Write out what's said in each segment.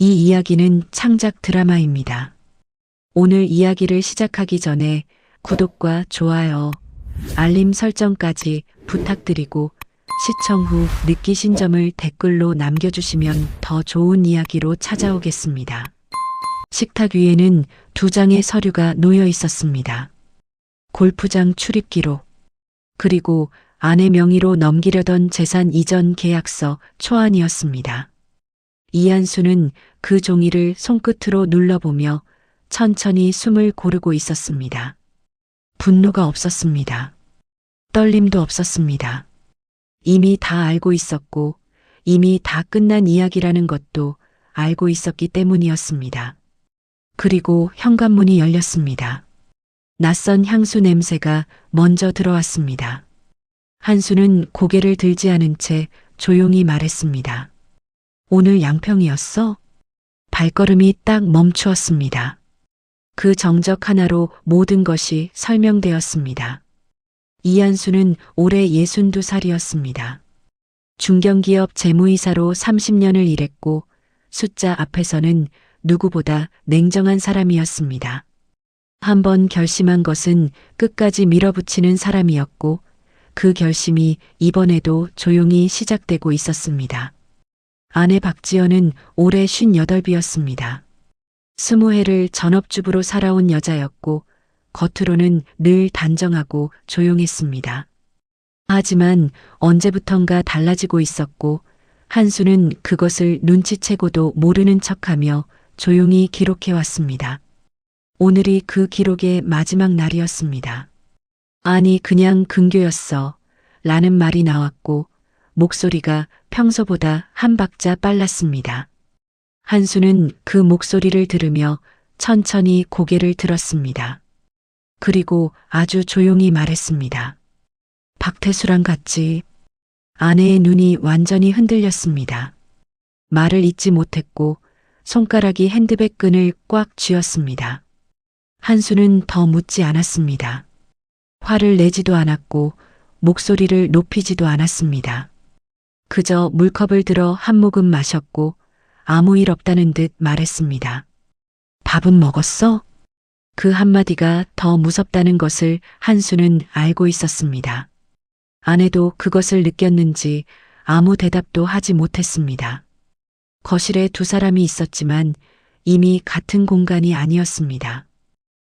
이 이야기는 창작 드라마입니다. 오늘 이야기를 시작하기 전에 구독과 좋아요, 알림 설정까지 부탁드리고 시청 후 느끼신 점을 댓글로 남겨주시면 더 좋은 이야기로 찾아오겠습니다. 식탁 위에는 2장의 서류가 놓여 있었습니다. 골프장 출입 기록, 그리고 아내 명의로 넘기려던 재산 이전 계약서 초안이었습니다. 이한수는 그 종이를 손끝으로 눌러보며 천천히 숨을 고르고 있었습니다. 분노가 없었습니다. 떨림도 없었습니다. 이미 다 알고 있었고 이미 다 끝난 이야기라는 것도 알고 있었기 때문이었습니다. 그리고 현관문이 열렸습니다. 낯선 향수 냄새가 먼저 들어왔습니다. 한수는 고개를 들지 않은 채 조용히 말했습니다. 오늘 양평이었어? 발걸음이 딱 멈추었습니다. 그 정적 하나로 모든 것이 설명되었습니다. 이한수는 올해 62살이었습니다. 중견기업 재무이사로 30년을 일했고 숫자 앞에서는 누구보다 냉정한 사람이었습니다. 한번 결심한 것은 끝까지 밀어붙이는 사람이었고 그 결심이 이번에도 조용히 시작되고 있었습니다. 아내 박지연은 올해 58이었습니다. 20해를 전업주부로 살아온 여자였고 겉으로는 늘 단정하고 조용했습니다. 하지만 언제부턴가 달라지고 있었고 한수는 그것을 눈치채고도 모르는 척하며 조용히 기록해왔습니다. 오늘이 그 기록의 마지막 날이었습니다. 아니 그냥 근교였어 라는 말이 나왔고 목소리가 평소보다 한 박자 빨랐습니다. 한수는 그 목소리를 들으며 천천히 고개를 들었습니다. 그리고 아주 조용히 말했습니다. 박태수랑 같이. 아내의 눈이 완전히 흔들렸습니다. 말을 잇지 못했고 손가락이 핸드백 끈을 꽉 쥐었습니다. 한수는 더 묻지 않았습니다. 화를 내지도 않았고 목소리를 높이지도 않았습니다. 그저 물컵을 들어 한 모금 마셨고 아무 일 없다는 듯 말했습니다. 밥은 먹었어? 그 한마디가 더 무섭다는 것을 한수는 알고 있었습니다. 아내도 그것을 느꼈는지 아무 대답도 하지 못했습니다. 거실에 2사람이 있었지만 이미 같은 공간이 아니었습니다.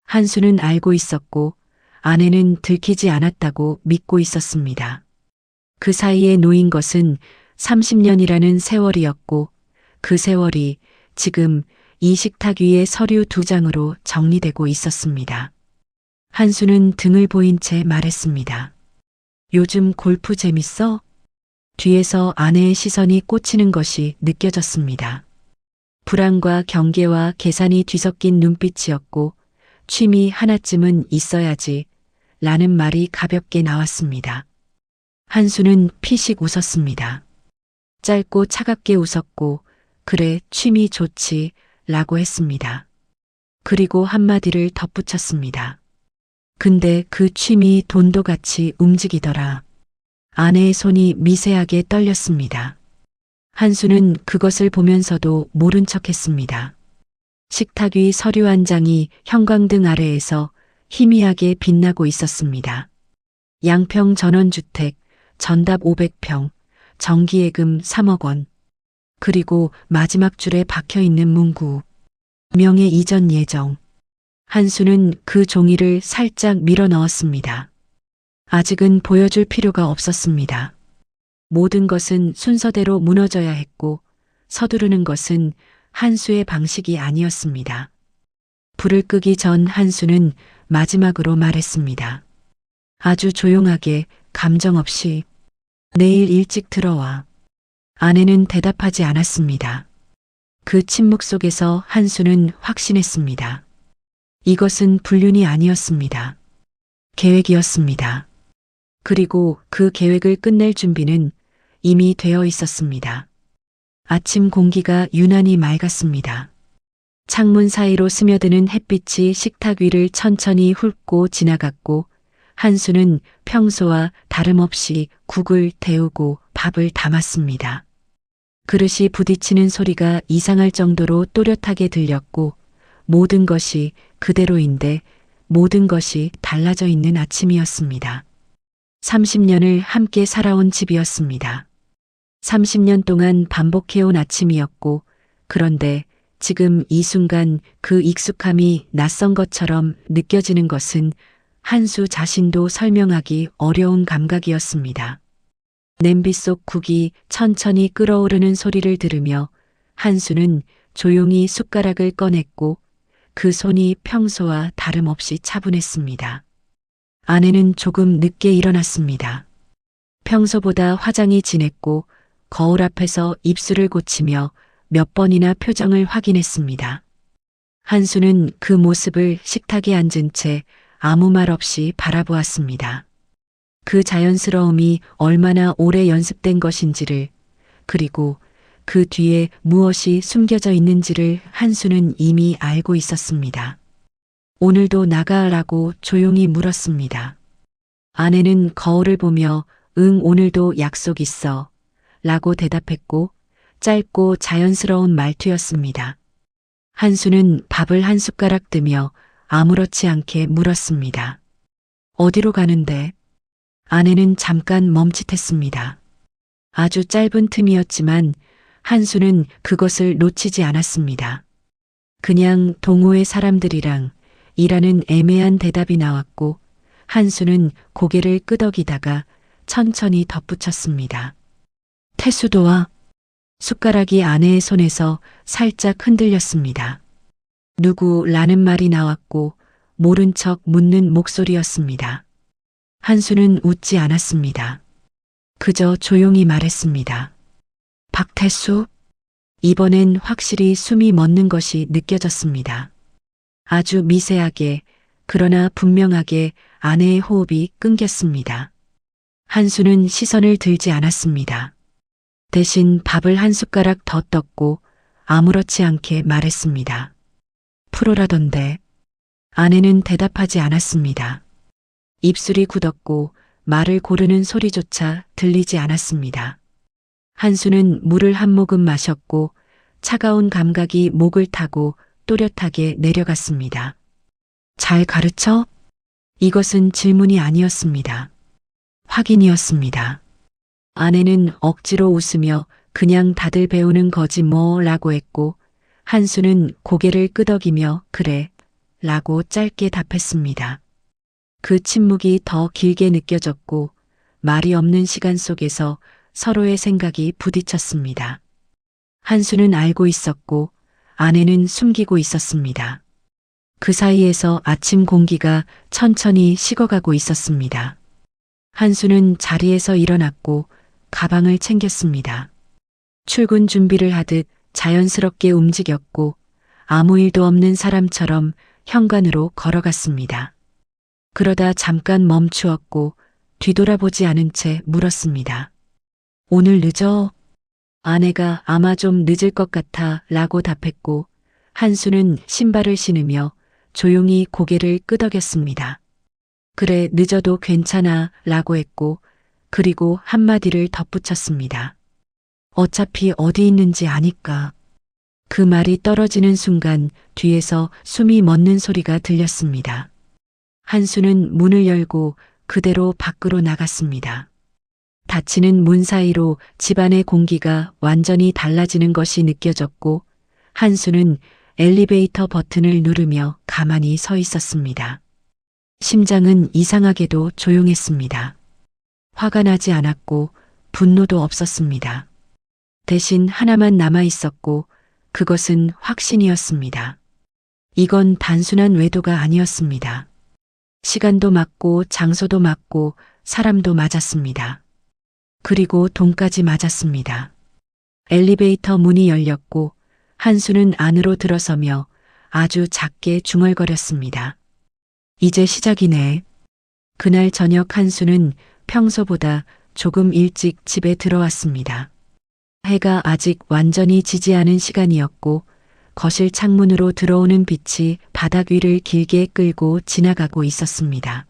한수는 알고 있었고 아내는 들키지 않았다고 믿고 있었습니다. 그 사이에 놓인 것은 30년이라는 세월이었고 그 세월이 지금 이 식탁 위의 서류 2장으로 정리되고 있었습니다. 한수는 등을 보인 채 말했습니다. 요즘 골프 재밌어? 뒤에서 아내의 시선이 꽂히는 것이 느껴졌습니다. 불안과 경계와 계산이 뒤섞인 눈빛이었고 취미 하나쯤은 있어야지 라는 말이 가볍게 나왔습니다. 한수는 피식 웃었습니다. 짧고 차갑게 웃었고 그래 취미 좋지 라고 했습니다. 그리고 한마디를 덧붙였습니다. 근데 그 취미 돈도 같이 움직이더라. 아내의 손이 미세하게 떨렸습니다. 한수는 그것을 보면서도 모른 척했습니다. 식탁 위 서류 한 장이 형광등 아래에서 희미하게 빛나고 있었습니다. 양평 전원주택, 전답 500평, 정기예금 3억 원. 그리고 마지막 줄에 박혀있는 문구. 명예 이전 예정. 한수는 그 종이를 살짝 밀어 넣었습니다. 아직은 보여줄 필요가 없었습니다. 모든 것은 순서대로 무너져야 했고 서두르는 것은 한수의 방식이 아니었습니다. 불을 끄기 전 한수는 마지막으로 말했습니다. 아주 조용하게 감정 없이 내일 일찍 들어와. 아내는 대답하지 않았습니다. 그 침묵 속에서 한수는 확신했습니다. 이것은 불륜이 아니었습니다. 계획이었습니다. 그리고 그 계획을 끝낼 준비는 이미 되어 있었습니다. 아침 공기가 유난히 맑았습니다. 창문 사이로 스며드는 햇빛이 식탁 위를 천천히 훑고 지나갔고 한수는 평소와 다름없이 국을 데우고 밥을 담았습니다. 그릇이 부딪히는 소리가 이상할 정도로 또렷하게 들렸고 모든 것이 그대로인데 모든 것이 달라져 있는 아침이었습니다. 30년을 함께 살아온 집이었습니다. 30년 동안 반복해온 아침이었고 그런데 지금 이 순간 그 익숙함이 낯선 것처럼 느껴지는 것은 한수 자신도 설명하기 어려운 감각이었습니다. 냄비 속 국이 천천히 끓어오르는 소리를 들으며 한수는 조용히 숟가락을 꺼냈고 그 손이 평소와 다름없이 차분했습니다. 아내는 조금 늦게 일어났습니다. 평소보다 화장이 진했고 거울 앞에서 입술을 고치며 몇 번이나 표정을 확인했습니다. 한수는 그 모습을 식탁에 앉은 채 아무 말 없이 바라보았습니다. 그 자연스러움이 얼마나 오래 연습된 것인지를 그리고 그 뒤에 무엇이 숨겨져 있는지를 한수는 이미 알고 있었습니다. 오늘도 나가라고 조용히 물었습니다. 아내는 거울을 보며 응 오늘도 약속 있어 라고 대답했고 짧고 자연스러운 말투였습니다. 한수는 밥을 한 숟가락 뜨며 아무렇지 않게 물었습니다. 어디로 가는데? 아내는 잠깐 멈칫했습니다. 아주 짧은 틈이었지만 한수는 그것을 놓치지 않았습니다. 그냥 동호회 사람들이랑 이라는 애매한 대답이 나왔고 한수는 고개를 끄덕이다가 천천히 덧붙였습니다. 태수도와 숟가락이 아내의 손에서 살짝 흔들렸습니다. 누구라는 말이 나왔고 모른 척 묻는 목소리였습니다. 한수는 웃지 않았습니다. 그저 조용히 말했습니다. 박태수? 이번엔 확실히 숨이 멎는 것이 느껴졌습니다. 아주 미세하게 그러나 분명하게 아내의 호흡이 끊겼습니다. 한수는 시선을 들지 않았습니다. 대신 밥을 한 숟가락 더 떴고 아무렇지 않게 말했습니다. 프로라던데. 아내는 대답하지 않았습니다. 입술이 굳었고 말을 고르는 소리조차 들리지 않았습니다. 한수는 물을 한 모금 마셨고 차가운 감각이 목을 타고 또렷하게 내려갔습니다. 잘 가르쳐? 이것은 질문이 아니었습니다. 확인이었습니다. 아내는 억지로 웃으며 그냥 다들 배우는 거지 뭐 라고 했고 한수는 고개를 끄덕이며 그래 라고 짧게 답했습니다. 그 침묵이 더 길게 느껴졌고 말이 없는 시간 속에서 서로의 생각이 부딪혔습니다. 한수는 알고 있었고 아내는 숨기고 있었습니다. 그 사이에서 아침 공기가 천천히 식어가고 있었습니다. 한수는 자리에서 일어났고 가방을 챙겼습니다. 출근 준비를 하듯 자연스럽게 움직였고 아무 일도 없는 사람처럼 현관으로 걸어갔습니다. 그러다 잠깐 멈추었고 뒤돌아보지 않은 채 물었습니다. 오늘 늦어? 아내가 아마 좀 늦을 것 같아 라고 답했고 한수는 신발을 신으며 조용히 고개를 끄덕였습니다. 그래 늦어도 괜찮아 라고 했고 그리고 한마디를 덧붙였습니다. 어차피 어디 있는지 아니까. 그 말이 떨어지는 순간 뒤에서 숨이 멎는 소리가 들렸습니다. 한수는 문을 열고 그대로 밖으로 나갔습니다. 닫히는 문 사이로 집안의 공기가 완전히 달라지는 것이 느껴졌고 한수는 엘리베이터 버튼을 누르며 가만히 서 있었습니다. 심장은 이상하게도 조용했습니다. 화가 나지 않았고 분노도 없었습니다. 대신 하나만 남아 있었고 그것은 확신이었습니다. 이건 단순한 외도가 아니었습니다. 시간도 맞고 장소도 맞고 사람도 맞았습니다. 그리고 돈까지 맞았습니다. 엘리베이터 문이 열렸고 한수는 안으로 들어서며 아주 작게 중얼거렸습니다. 이제 시작이네. 그날 저녁 한수는 평소보다 조금 일찍 집에 들어왔습니다. 해가 아직 완전히 지지 않은 시간이었고 거실 창문으로 들어오는 빛이 바닥 위를 길게 끌고 지나가고 있었습니다.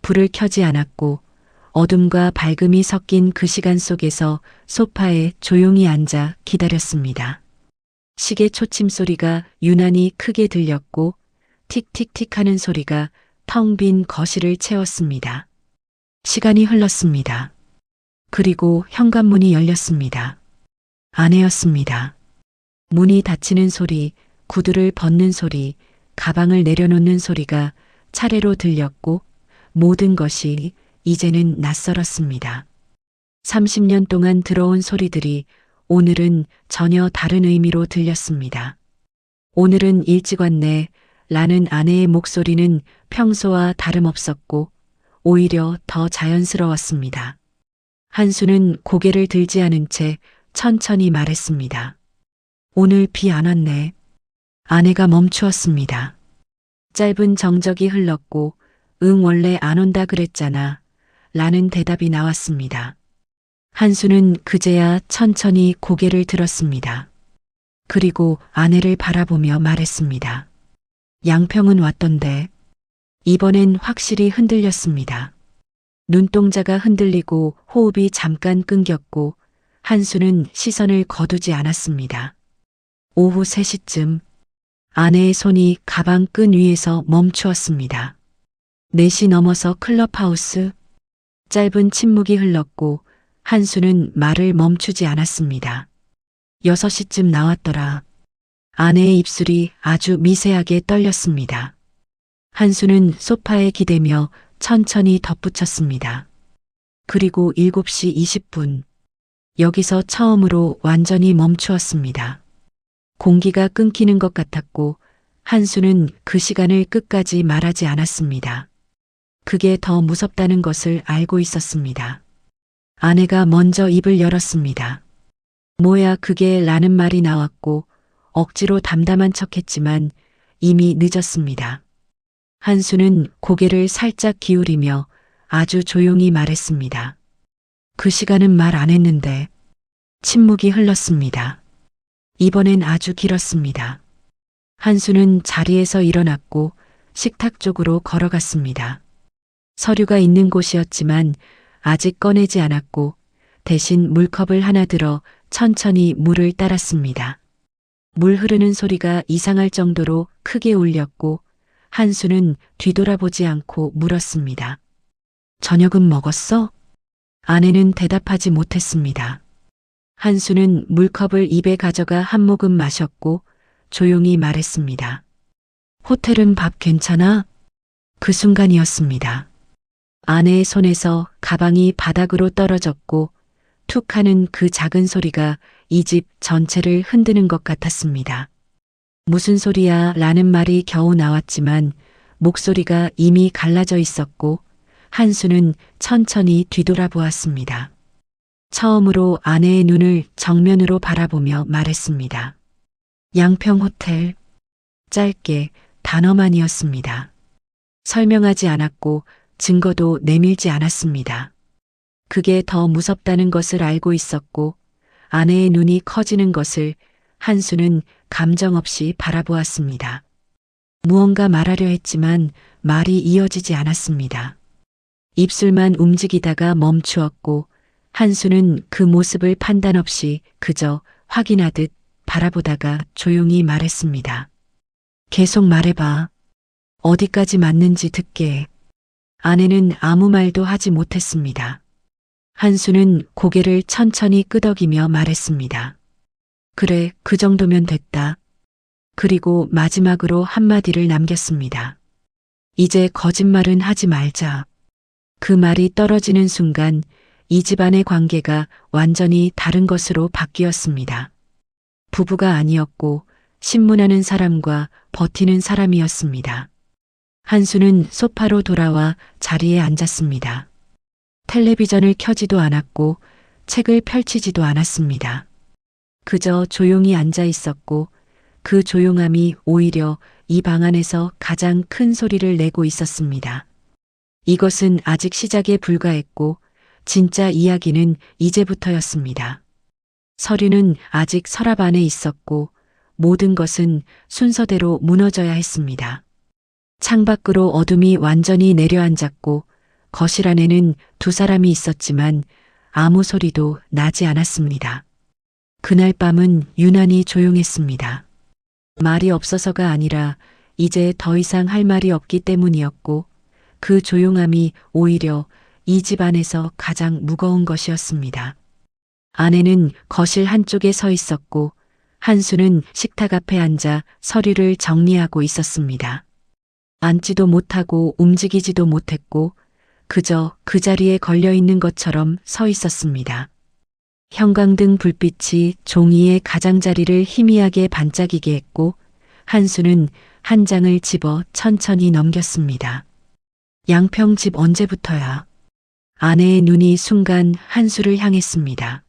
불을 켜지 않았고 어둠과 밝음이 섞인 그 시간 속에서 소파에 조용히 앉아 기다렸습니다. 시계 초침 소리가 유난히 크게 들렸고 틱틱틱 하는 소리가 텅 빈 거실을 채웠습니다. 시간이 흘렀습니다. 그리고 현관문이 열렸습니다. 아내였습니다. 문이 닫히는 소리, 구두를 벗는 소리, 가방을 내려놓는 소리가 차례로 들렸고 모든 것이 이제는 낯설었습니다. 30년 동안 들어온 소리들이 오늘은 전혀 다른 의미로 들렸습니다. 오늘은 일찍 왔네 라는 아내의 목소리는 평소와 다름없었고 오히려 더 자연스러웠습니다. 한수는 고개를 들지 않은 채 천천히 말했습니다. 오늘 비 안 왔네. 아내가 멈추었습니다. 짧은 정적이 흘렀고 응 원래 안 온다 그랬잖아 라는 대답이 나왔습니다. 한수는 그제야 천천히 고개를 들었습니다. 그리고 아내를 바라보며 말했습니다. 양평은 왔던데. 이번엔 확실히 흔들렸습니다. 눈동자가 흔들리고 호흡이 잠깐 끊겼고 한수는 시선을 거두지 않았습니다. 오후 3시쯤 아내의 손이 가방 끈 위에서 멈추었습니다. 4시 넘어서 클럽하우스. 짧은 침묵이 흘렀고 한수는 말을 멈추지 않았습니다. 6시쯤 나왔더라. 아내의 입술이 아주 미세하게 떨렸습니다. 한수는 소파에 기대며 천천히 덧붙였습니다. 그리고 7시 20분. 여기서 처음으로 완전히 멈추었습니다. 공기가 끊기는 것 같았고 한수는 그 시간을 끝까지 말하지 않았습니다. 그게 더 무섭다는 것을 알고 있었습니다. 아내가 먼저 입을 열었습니다. 뭐야 그게 라는 말이 나왔고 억지로 담담한 척했지만 이미 늦었습니다. 한수는 고개를 살짝 기울이며 아주 조용히 말했습니다. 그 시간은 말 안 했는데. 침묵이 흘렀습니다. 이번엔 아주 길었습니다. 한수는 자리에서 일어났고 식탁 쪽으로 걸어갔습니다. 서류가 있는 곳이었지만 아직 꺼내지 않았고 대신 물컵을 하나 들어 천천히 물을 따랐습니다. 물 흐르는 소리가 이상할 정도로 크게 울렸고 한수는 뒤돌아보지 않고 물었습니다. 저녁은 먹었어? 아내는 대답하지 못했습니다. 한수는 물컵을 입에 가져가 한 모금 마셨고 조용히 말했습니다. 호텔은 밥 괜찮아? 그 순간이었습니다. 아내의 손에서 가방이 바닥으로 떨어졌고 툭 하는 그 작은 소리가 이 집 전체를 흔드는 것 같았습니다. 무슨 소리야 라는 말이 겨우 나왔지만 목소리가 이미 갈라져 있었고 한수는 천천히 뒤돌아보았습니다. 처음으로 아내의 눈을 정면으로 바라보며 말했습니다. 양평 호텔. 짧게 단어만이었습니다. 설명하지 않았고 증거도 내밀지 않았습니다. 그게 더 무섭다는 것을 알고 있었고 아내의 눈이 커지는 것을 한수는 감정 없이 바라보았습니다. 무언가 말하려 했지만 말이 이어지지 않았습니다. 입술만 움직이다가 멈추었고 한수는 그 모습을 판단 없이 그저 확인하듯 바라보다가 조용히 말했습니다. 계속 말해봐. 어디까지 맞는지 듣게. 아내는 아무 말도 하지 못했습니다. 한수는 고개를 천천히 끄덕이며 말했습니다. 그래, 그 정도면 됐다. 그리고 마지막으로 한마디를 남겼습니다. 이제 거짓말은 하지 말자. 그 말이 떨어지는 순간 이 집안의 관계가 완전히 다른 것으로 바뀌었습니다. 부부가 아니었고 신문하는 사람과 버티는 사람이었습니다. 한수는 소파로 돌아와 자리에 앉았습니다. 텔레비전을 켜지도 않았고 책을 펼치지도 않았습니다. 그저 조용히 앉아 있었고 그 조용함이 오히려 이 방 안에서 가장 큰 소리를 내고 있었습니다. 이것은 아직 시작에 불과했고 진짜 이야기는 이제부터였습니다. 서류는 아직 서랍 안에 있었고 모든 것은 순서대로 무너져야 했습니다. 창밖으로 어둠이 완전히 내려앉았고 거실 안에는 두 사람이 있었지만 아무 소리도 나지 않았습니다. 그날 밤은 유난히 조용했습니다. 말이 없어서가 아니라 이제 더 이상 할 말이 없기 때문이었고 그 조용함이 오히려 이 집 안에서 가장 무거운 것이었습니다. 아내는 거실 한쪽에 서 있었고 한수는 식탁 앞에 앉아 서류를 정리하고 있었습니다. 앉지도 못하고 움직이지도 못했고 그저 그 자리에 걸려 있는 것처럼 서 있었습니다. 형광등 불빛이 종이의 가장자리를 희미하게 반짝이게 했고 한수는 한 장을 집어 천천히 넘겼습니다. 양평 집 언제부터야? 아내의 눈이 순간 한수를 향했습니다.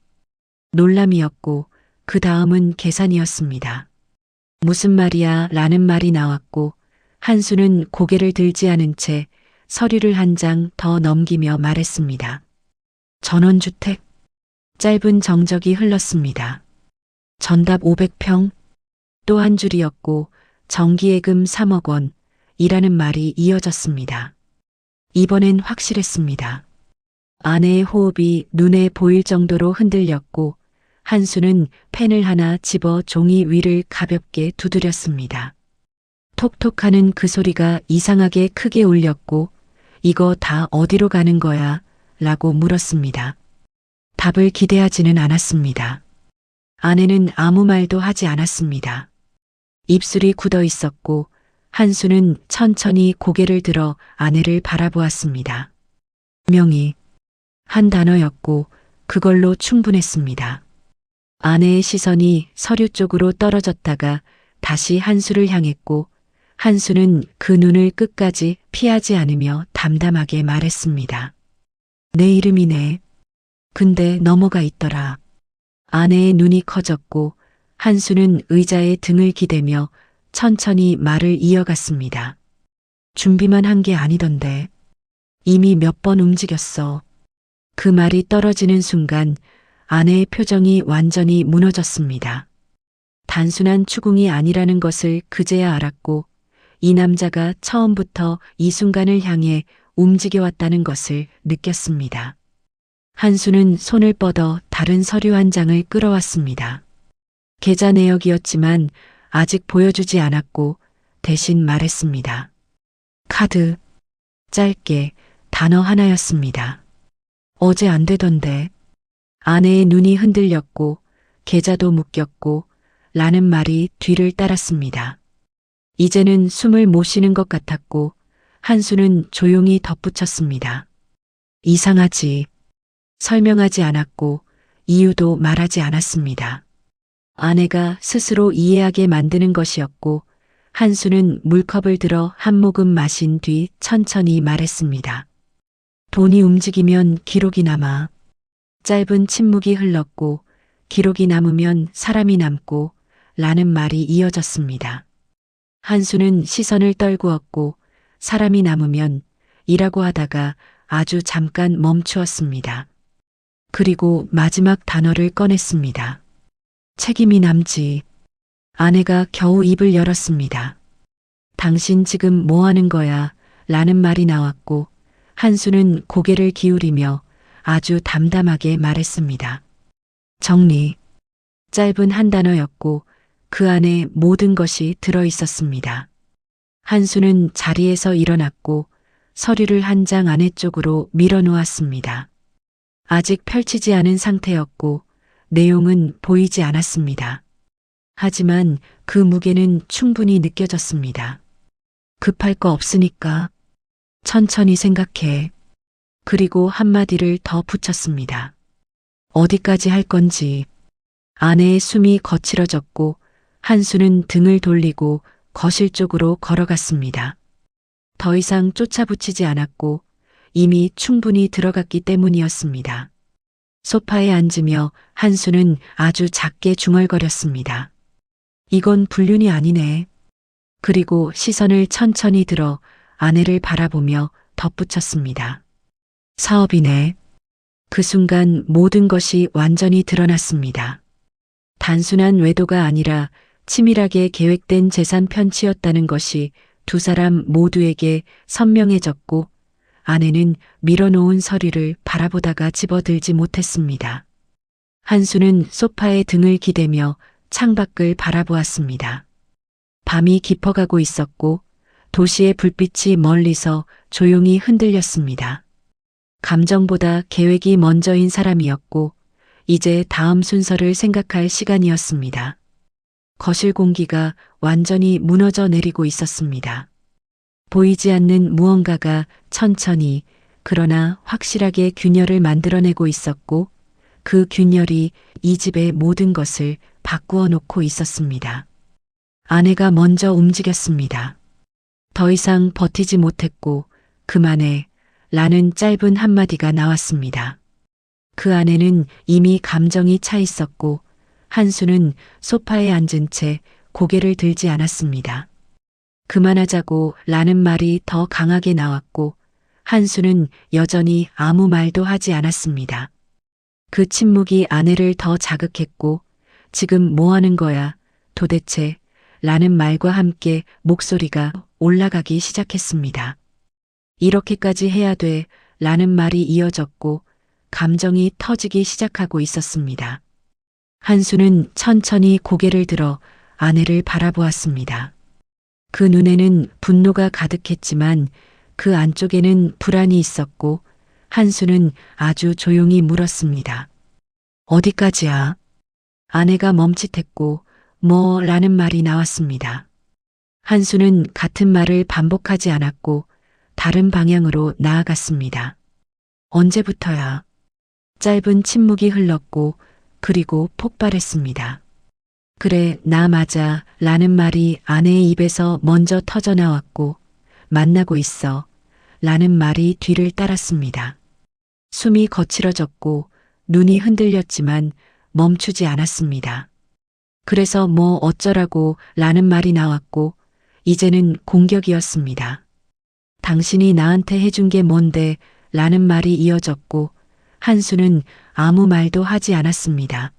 놀람이었고 그 다음은 계산이었습니다. 무슨 말이야 라는 말이 나왔고 한수는 고개를 들지 않은 채 서류를 한 장 더 넘기며 말했습니다. 전원주택. 짧은 정적이 흘렀습니다. 전답 500평. 또 한 줄이었고 정기예금 3억 원이라는 말이 이어졌습니다. 이번엔 확실했습니다. 아내의 호흡이 눈에 보일 정도로 흔들렸고 한수는 펜을 하나 집어 종이 위를 가볍게 두드렸습니다. 톡톡하는 그 소리가 이상하게 크게 울렸고 이거 다 어디로 가는 거야? 라고 물었습니다. 답을 기대하지는 않았습니다. 아내는 아무 말도 하지 않았습니다. 입술이 굳어 있었고 한수는 천천히 고개를 들어 아내를 바라보았습니다. 명의. 한 단어였고 그걸로 충분했습니다. 아내의 시선이 서류 쪽으로 떨어졌다가 다시 한수를 향했고 한수는 그 눈을 끝까지 피하지 않으며 담담하게 말했습니다. 내 이름이네. 근데 넘어가 있더라. 아내의 눈이 커졌고 한수는 의자에 등을 기대며 천천히 말을 이어갔습니다. 준비만 한 게 아니던데. 이미 몇 번 움직였어. 그 말이 떨어지는 순간 아내의 표정이 완전히 무너졌습니다. 단순한 추궁이 아니라는 것을 그제야 알았고 이 남자가 처음부터 이 순간을 향해 움직여왔다는 것을 느꼈습니다. 한수는 손을 뻗어 다른 서류 한 장을 끌어왔습니다. 계좌 내역이었지만 아직 보여주지 않았고 대신 말했습니다. 카드. 짧게 단어 하나였습니다. 어제 안 되던데. 아내의 눈이 흔들렸고 계좌도 묶였고 라는 말이 뒤를 따랐습니다. 이제는 숨을 못 쉬는 것 같았고 한수는 조용히 덧붙였습니다. 이상하지. 설명하지 않았고 이유도 말하지 않았습니다. 아내가 스스로 이해하게 만드는 것이었고 한수는 물컵을 들어 한 모금 마신 뒤 천천히 말했습니다. 돈이 움직이면 기록이 남아. 짧은 침묵이 흘렀고 기록이 남으면 사람이 남고 라는 말이 이어졌습니다. 한수는 시선을 떨구었고 사람이 남으면 이라고 하다가 아주 잠깐 멈추었습니다. 그리고 마지막 단어를 꺼냈습니다. 책임이 남지. 아내가 겨우 입을 열었습니다. 당신 지금 뭐 하는 거야? 라는 말이 나왔고 한수는 고개를 기울이며 아주 담담하게 말했습니다. 정리. 짧은 한 단어였고 그 안에 모든 것이 들어 있었습니다. 한수는 자리에서 일어났고 서류를 한 장 아래쪽으로 밀어놓았습니다. 아직 펼치지 않은 상태였고 내용은 보이지 않았습니다. 하지만 그 무게는 충분히 느껴졌습니다. 급할 거 없으니까 천천히 생각해. 그리고 한마디를 더 붙였습니다. 어디까지 할 건지. 아내의 숨이 거칠어졌고 한수는 등을 돌리고 거실 쪽으로 걸어갔습니다. 더 이상 쫓아붙이지 않았고 이미 충분히 들어갔기 때문이었습니다. 소파에 앉으며 한수는 아주 작게 중얼거렸습니다. 이건 불륜이 아니네. 그리고 시선을 천천히 들어 아내를 바라보며 덧붙였습니다. 사업이네. 그 순간 모든 것이 완전히 드러났습니다. 단순한 외도가 아니라 치밀하게 계획된 재산 편취였다는 것이 두 사람 모두에게 선명해졌고 아내는 밀어놓은 서류를 바라보다가 집어들지 못했습니다. 한수는 소파에 등을 기대며 창밖을 바라보았습니다. 밤이 깊어가고 있었고 도시의 불빛이 멀리서 조용히 흔들렸습니다. 감정보다 계획이 먼저인 사람이었고 이제 다음 순서를 생각할 시간이었습니다. 거실 공기가 완전히 무너져 내리고 있었습니다. 보이지 않는 무언가가 천천히 그러나 확실하게 균열을 만들어내고 있었고 그 균열이 이 집의 모든 것을 바꾸어 놓고 있었습니다. 아내가 먼저 움직였습니다. 더 이상 버티지 못했고 그만해 라는 짧은 한마디가 나왔습니다. 그 안에는 이미 감정이 차 있었고 한수는 소파에 앉은 채 고개를 들지 않았습니다. 그만하자고 라는 말이 더 강하게 나왔고 한수는 여전히 아무 말도 하지 않았습니다. 그 침묵이 아내를 더 자극했고 지금 뭐 하는 거야 도대체 라는 말과 함께 목소리가 올라가기 시작했습니다. 이렇게까지 해야 돼 라는 말이 이어졌고 감정이 터지기 시작하고 있었습니다. 한수는 천천히 고개를 들어 아내를 바라보았습니다. 그 눈에는 분노가 가득했지만 그 안쪽에는 불안이 있었고 한수는 아주 조용히 물었습니다. 어디까지야? 아내가 멈칫했고 뭐 라는 말이 나왔습니다. 한수는 같은 말을 반복하지 않았고 다른 방향으로 나아갔습니다. 언제부터야? 짧은 침묵이 흘렀고 그리고 폭발했습니다. 그래, 나 맞아 라는 말이 아내의 입에서 먼저 터져 나왔고 만나고 있어 라는 말이 뒤를 따랐습니다. 숨이 거칠어졌고 눈이 흔들렸지만 멈추지 않았습니다. 그래서 뭐 어쩌라고 라는 말이 나왔고 이제는 공격이었습니다. 당신이 나한테 해준 게 뭔데 라는 말이 이어졌고 한수는 아무 말도 하지 않았습니다.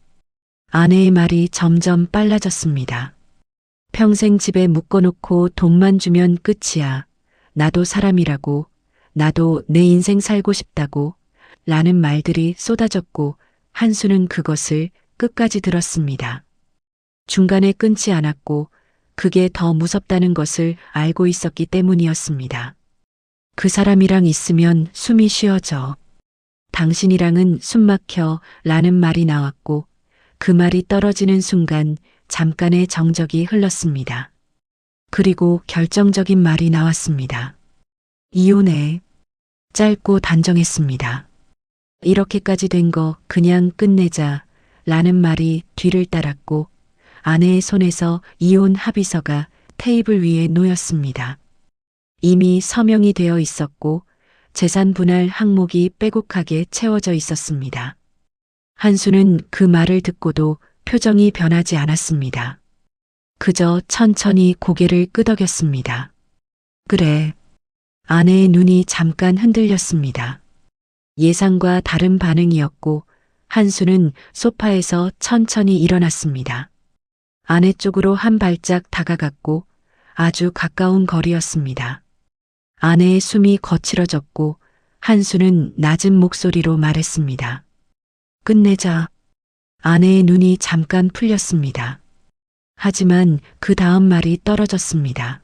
아내의 말이 점점 빨라졌습니다. 평생 집에 묶어놓고 돈만 주면 끝이야. 나도 사람이라고, 나도 내 인생 살고 싶다고 라는 말들이 쏟아졌고 한수는 그것을 끝까지 들었습니다. 중간에 끊지 않았고 그게 더 무섭다는 것을 알고 있었기 때문이었습니다. 그 사람이랑 있으면 숨이 쉬어져. 당신이랑은 숨 막혀 라는 말이 나왔고 그 말이 떨어지는 순간 잠깐의 정적이 흘렀습니다. 그리고 결정적인 말이 나왔습니다. 이혼해. 짧고 단정했습니다. 이렇게까지 된 거 그냥 끝내자 라는 말이 뒤를 따랐고 아내의 손에서 이혼 합의서가 테이블 위에 놓였습니다. 이미 서명이 되어 있었고 재산 분할 항목이 빼곡하게 채워져 있었습니다. 한수는 그 말을 듣고도 표정이 변하지 않았습니다. 그저 천천히 고개를 끄덕였습니다. 그래. 아내의 눈이 잠깐 흔들렸습니다. 예상과 다른 반응이었고 한수는 소파에서 천천히 일어났습니다. 아내 쪽으로 한 발짝 다가갔고 아주 가까운 거리였습니다. 아내의 숨이 거칠어졌고 한수는 낮은 목소리로 말했습니다. 끝내자. 아내의 눈이 잠깐 풀렸습니다. 하지만 그 다음 말이 떨어졌습니다.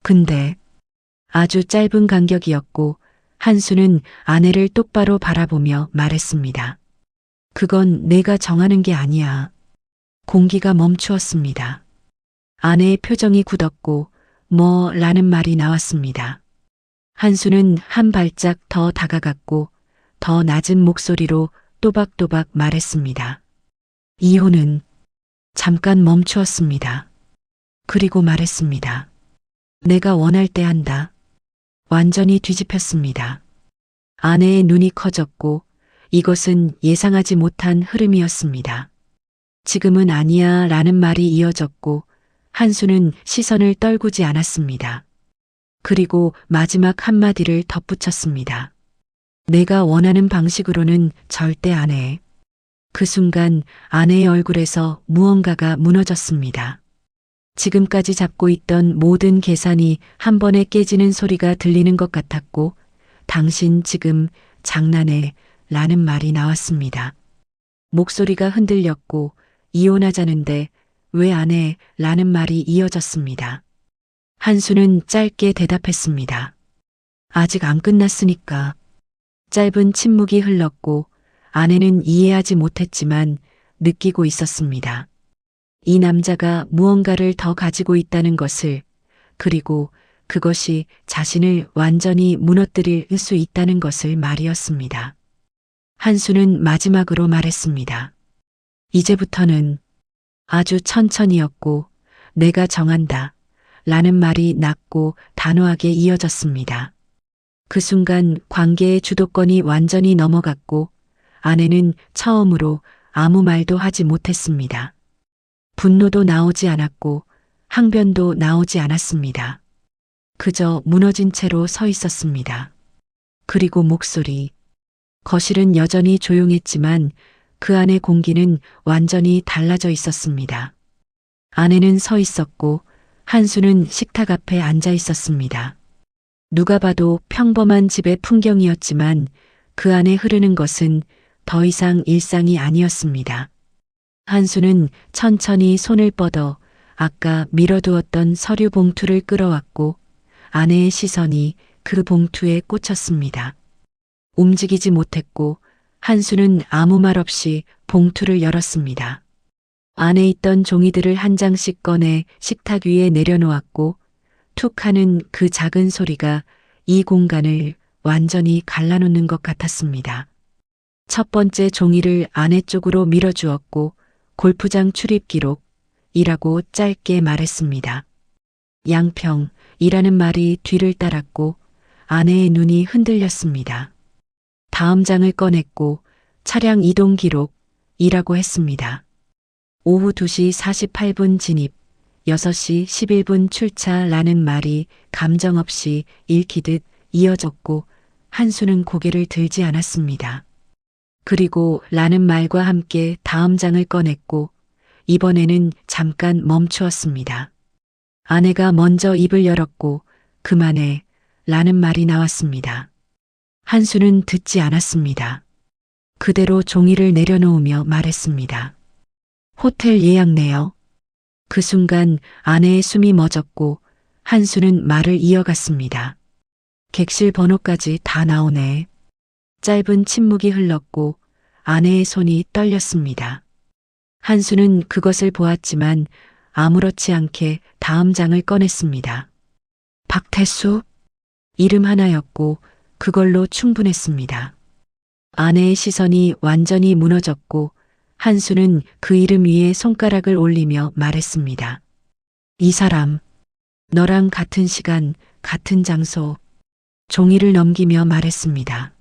근데 아주 짧은 간격이었고 한수는 아내를 똑바로 바라보며 말했습니다. 그건 내가 정하는 게 아니야. 공기가 멈추었습니다. 아내의 표정이 굳었고 뭐 라는 말이 나왔습니다. 한수는 한 발짝 더 다가갔고 더 낮은 목소리로 또박또박 말했습니다. 이혼은 잠깐 멈추었습니다. 그리고 말했습니다. 내가 원할 때 한다. 완전히 뒤집혔습니다. 아내의 눈이 커졌고 이것은 예상하지 못한 흐름이었습니다. 지금은 아니야 라는 말이 이어졌고 한수는 시선을 떨구지 않았습니다. 그리고 마지막 한마디를 덧붙였습니다. 내가 원하는 방식으로는 절대 안 해. 그 순간 아내의 얼굴에서 무언가가 무너졌습니다. 지금까지 잡고 있던 모든 계산이 한 번에 깨지는 소리가 들리는 것 같았고 당신 지금 장난해? 라는 말이 나왔습니다. 목소리가 흔들렸고 이혼하자는데 왜 안 해? 라는 말이 이어졌습니다. 한수는 짧게 대답했습니다. 아직 안 끝났으니까. 짧은 침묵이 흘렀고 아내는 이해하지 못했지만 느끼고 있었습니다. 이 남자가 무언가를 더 가지고 있다는 것을, 그리고 그것이 자신을 완전히 무너뜨릴 수 있다는 것을 말이었습니다. 한수는 마지막으로 말했습니다. 이제부터는 아주 천천히였고 내가 정한다. 라는 말이 낮고 단호하게 이어졌습니다. 그 순간 관계의 주도권이 완전히 넘어갔고 아내는 처음으로 아무 말도 하지 못했습니다. 분노도 나오지 않았고 항변도 나오지 않았습니다. 그저 무너진 채로 서 있었습니다. 그리고 목소리. 거실은 여전히 조용했지만 그 안의 공기는 완전히 달라져 있었습니다. 아내는 서 있었고 한수는 식탁 앞에 앉아 있었습니다. 누가 봐도 평범한 집의 풍경이었지만 그 안에 흐르는 것은 더 이상 일상이 아니었습니다. 한수는 천천히 손을 뻗어 아까 밀어두었던 서류 봉투를 끌어왔고 아내의 시선이 그 봉투에 꽂혔습니다. 움직이지 못했고 한수는 아무 말 없이 봉투를 열었습니다. 안에 있던 종이들을 한 장씩 꺼내 식탁 위에 내려놓았고 툭 하는 그 작은 소리가 이 공간을 완전히 갈라놓는 것 같았습니다. 첫 번째 종이를 아내 쪽으로 밀어주었고 골프장 출입 기록이라고 짧게 말했습니다. 양평이라는 말이 뒤를 따랐고 아내의 눈이 흔들렸습니다. 다음 장을 꺼냈고 차량 이동 기록이라고 했습니다. 오후 2시 48분 진입, 6시 11분 출차라는 말이 감정 없이 읽히듯 이어졌고 한수는 고개를 들지 않았습니다. 그리고 라는 말과 함께 다음 장을 꺼냈고 이번에는 잠깐 멈추었습니다. 아내가 먼저 입을 열었고 그만해 라는 말이 나왔습니다. 한수는 듣지 않았습니다. 그대로 종이를 내려놓으며 말했습니다. 호텔 예약네요. 그 순간 아내의 숨이 멎었고 한수는 말을 이어갔습니다. 객실 번호까지 다 나오네. 짧은 침묵이 흘렀고 아내의 손이 떨렸습니다. 한수는 그것을 보았지만 아무렇지 않게 다음 장을 꺼냈습니다. 박태수? 이름 하나였고 그걸로 충분했습니다. 아내의 시선이 완전히 무너졌고 한수는 그 이름 위에 손가락을 올리며 말했습니다. 이 사람, 너랑 같은 시간, 같은 장소. 종이를 넘기며 말했습니다.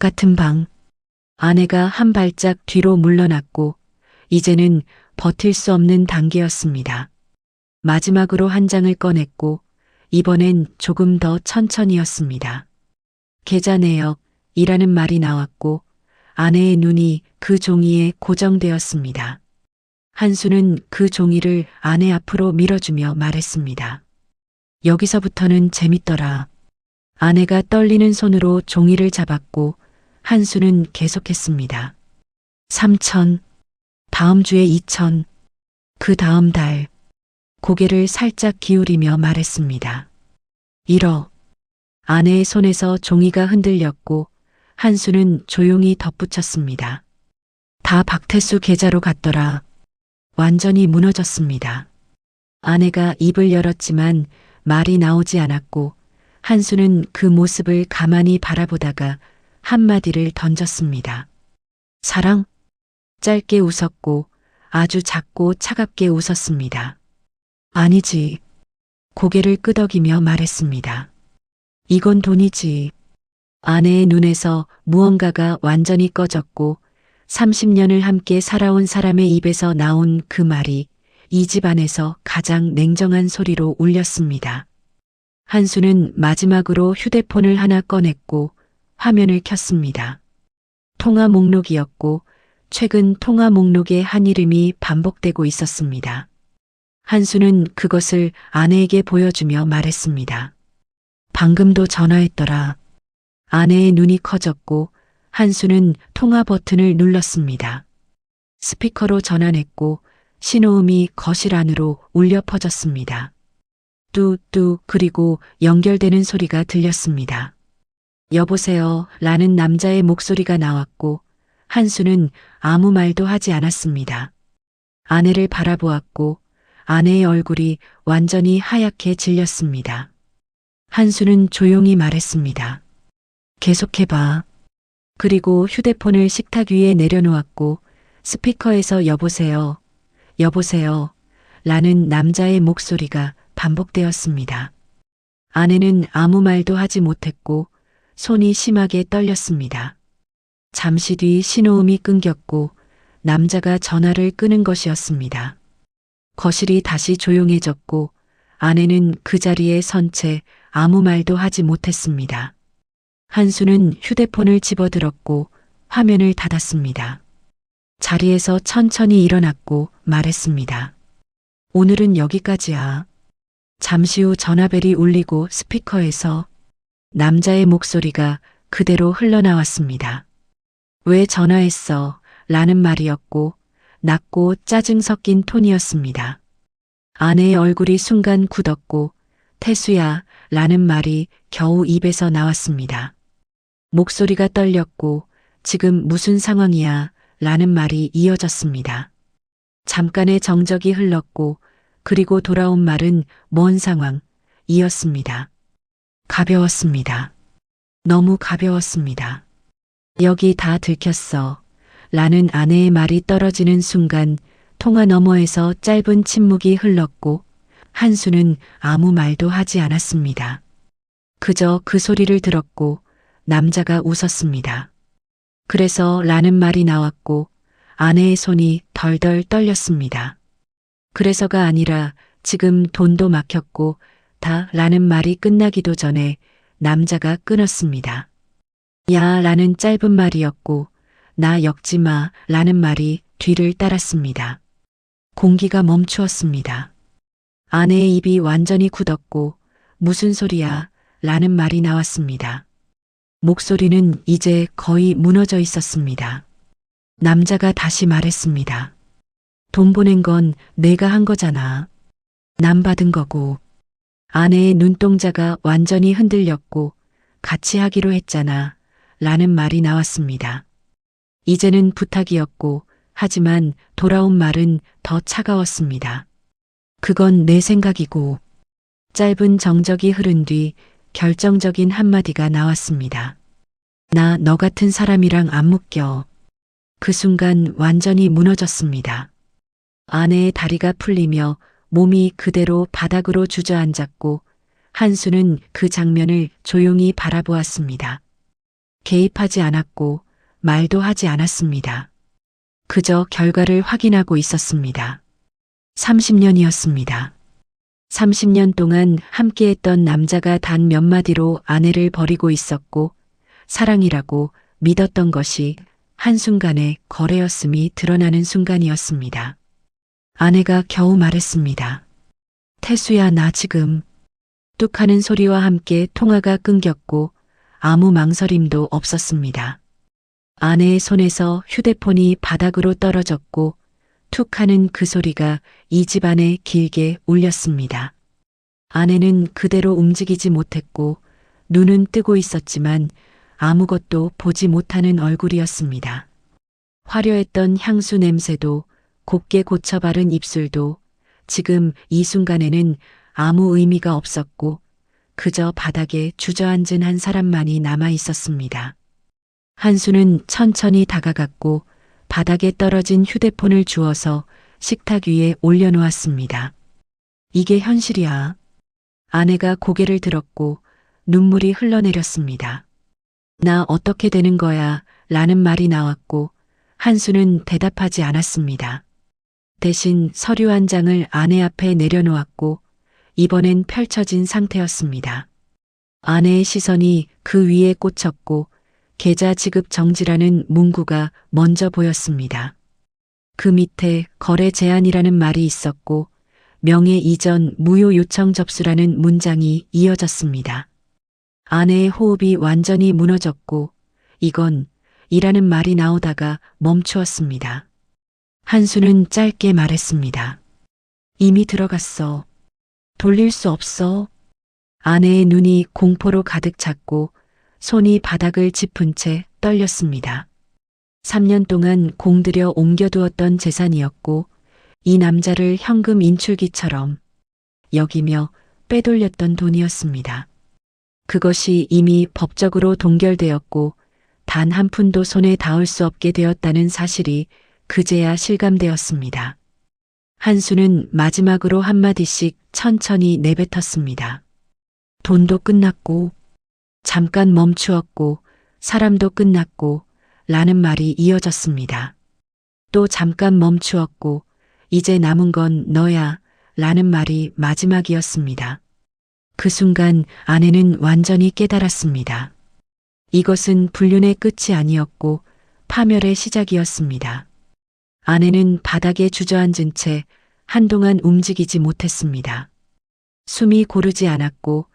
같은 방. 아내가 한 발짝 뒤로 물러났고 이제는 버틸 수 없는 단계였습니다. 마지막으로 한 장을 꺼냈고 이번엔 조금 더 천천히였습니다. 계좌 내역이라는 말이 나왔고 아내의 눈이 그 종이에 고정되었습니다. 한수는 그 종이를 아내 앞으로 밀어주며 말했습니다. 여기서부터는 재밌더라. 아내가 떨리는 손으로 종이를 잡았고 한수는 계속했습니다. 3천, 다음 주에 2천, 그 다음 달. 고개를 살짝 기울이며 말했습니다. 1억. 아내의 손에서 종이가 흔들렸고 한수는 조용히 덧붙였습니다. 다 박태수 계좌로 갔더라. 완전히 무너졌습니다. 아내가 입을 열었지만 말이 나오지 않았고 한수는 그 모습을 가만히 바라보다가 한마디를 던졌습니다. 사랑? 짧게 웃었고 아주 작고 차갑게 웃었습니다. 아니지. 고개를 끄덕이며 말했습니다. 이건 돈이지. 아내의 눈에서 무언가가 완전히 꺼졌고 30년을 함께 살아온 사람의 입에서 나온 그 말이 이 집안에서 가장 냉정한 소리로 울렸습니다. 한수는 마지막으로 휴대폰을 하나 꺼냈고 화면을 켰습니다. 통화 목록이었고 최근 통화 목록에 한 이름이 반복되고 있었습니다. 한수는 그것을 아내에게 보여주며 말했습니다. 방금도 전화했더라. 아내의 눈이 커졌고 한수는 통화 버튼을 눌렀습니다. 스피커로 전환했고 신호음이 거실 안으로 울려 퍼졌습니다. 뚜뚜 그리고 연결되는 소리가 들렸습니다. 여보세요 라는 남자의 목소리가 나왔고 한수는 아무 말도 하지 않았습니다. 아내를 바라보았고 아내의 얼굴이 완전히 하얗게 질렸습니다. 한수는 조용히 말했습니다. 계속해봐. 그리고 휴대폰을 식탁 위에 내려놓았고 스피커에서 여보세요, 여보세요 라는 남자의 목소리가 반복되었습니다. 아내는 아무 말도 하지 못했고 손이 심하게 떨렸습니다. 잠시 뒤 신호음이 끊겼고 남자가 전화를 끄는 것이었습니다. 거실이 다시 조용해졌고 아내는 그 자리에 선 채 아무 말도 하지 못했습니다. 한수는 휴대폰을 집어들었고 화면을 닫았습니다. 자리에서 천천히 일어났고 말했습니다. 오늘은 여기까지야. 잠시 후 전화벨이 울리고 스피커에서 남자의 목소리가 그대로 흘러나왔습니다. 왜 전화했어? 라는 말이었고 낮고 짜증 섞인 톤이었습니다. 아내의 얼굴이 순간 굳었고 태수야 라는 말이 겨우 입에서 나왔습니다. 목소리가 떨렸고 지금 무슨 상황이야 라는 말이 이어졌습니다. 잠깐의 정적이 흘렀고 그리고 돌아온 말은 뭔 상황 이었습니다. 가벼웠습니다. 너무 가벼웠습니다. 여기 다 들켰어 라는 아내의 말이 떨어지는 순간 통화 너머에서 짧은 침묵이 흘렀고 한수는 아무 말도 하지 않았습니다. 그저 그 소리를 들었고 남자가 웃었습니다. 그래서 라는 말이 나왔고 아내의 손이 덜덜 떨렸습니다. 그래서가 아니라 지금 돈도 막혔고 다 라는 말이 끝나기도 전에 남자가 끊었습니다. 야 라는 짧은 말이었고 나 엮지 마 라는 말이 뒤를 따랐습니다. 공기가 멈추었습니다. 아내의 입이 완전히 굳었고 무슨 소리야 라는 말이 나왔습니다. 목소리는 이제 거의 무너져 있었습니다. 남자가 다시 말했습니다. 돈 보낸 건 내가 한 거잖아. 남 받은 거고. 아내의 눈동자가 완전히 흔들렸고 같이 하기로 했잖아 라는 말이 나왔습니다. 이제는 부탁이었고 하지만 돌아온 말은 더 차가웠습니다. 그건 내 생각이고. 짧은 정적이 흐른 뒤 결정적인 한마디가 나왔습니다. 나 너 같은 사람이랑 안 묶여. 그 순간 완전히 무너졌습니다. 아내의 다리가 풀리며 몸이 그대로 바닥으로 주저앉았고 한수는 그 장면을 조용히 바라보았습니다. 개입하지 않았고 말도 하지 않았습니다. 그저 결과를 확인하고 있었습니다. 30년이었습니다. 30년 동안 함께했던 남자가 단 몇 마디로 아내를 버리고 있었고 사랑이라고 믿었던 것이 한순간에 거래였음이 드러나는 순간이었습니다. 아내가 겨우 말했습니다. 태수야 나 지금 뚝 하는 소리와 함께 통화가 끊겼고 아무 망설임도 없었습니다. 아내의 손에서 휴대폰이 바닥으로 떨어졌고 툭 하는 그 소리가 이 집안에 길게 울렸습니다. 아내는 그대로 움직이지 못했고 눈은 뜨고 있었지만 아무것도 보지 못하는 얼굴이었습니다. 화려했던 향수 냄새도 곱게 고쳐 바른 입술도 지금 이 순간에는 아무 의미가 없었고 그저 바닥에 주저앉은 한 사람만이 남아 있었습니다. 한수는 천천히 다가갔고 바닥에 떨어진 휴대폰을 주워서 식탁 위에 올려놓았습니다. 이게 현실이야. 아내가 고개를 들었고 눈물이 흘러내렸습니다. 나 어떻게 되는 거야? 라는 말이 나왔고 한수는 대답하지 않았습니다. 대신 서류 한 장을 아내 앞에 내려놓았고 이번엔 펼쳐진 상태였습니다. 아내의 시선이 그 위에 꽂혔고 계좌 지급 정지라는 문구가 먼저 보였습니다. 그 밑에 거래 제한이라는 말이 있었고 명예 이전 무효 요청 접수라는 문장이 이어졌습니다. 아내의 호흡이 완전히 무너졌고 이건 이라는 말이 나오다가 멈추었습니다. 한수는 짧게 말했습니다. 이미 들어갔어. 돌릴 수 없어. 아내의 눈이 공포로 가득 찼고 손이 바닥을 짚은 채 떨렸습니다. 3년 동안 공들여 옮겨두었던 재산이었고 이 남자를 현금 인출기처럼 여기며 빼돌렸던 돈이었습니다. 그것이 이미 법적으로 동결되었고 단 한 푼도 손에 닿을 수 없게 되었다는 사실이 그제야 실감되었습니다. 한수는 마지막으로 한마디씩 천천히 내뱉었습니다. 돈도 끝났고 잠깐 멈추었고 사람도 끝났고 라는 말이 이어졌습니다. 또 잠깐 멈추었고 이제 남은 건 너야 라는 말이 마지막이었습니다. 그 순간 아내는 완전히 깨달았습니다. 이것은 불륜의 끝이 아니었고 파멸의 시작이었습니다. 아내는 바닥에 주저앉은 채 한동안 움직이지 못했습니다. 숨이 고르지 않았고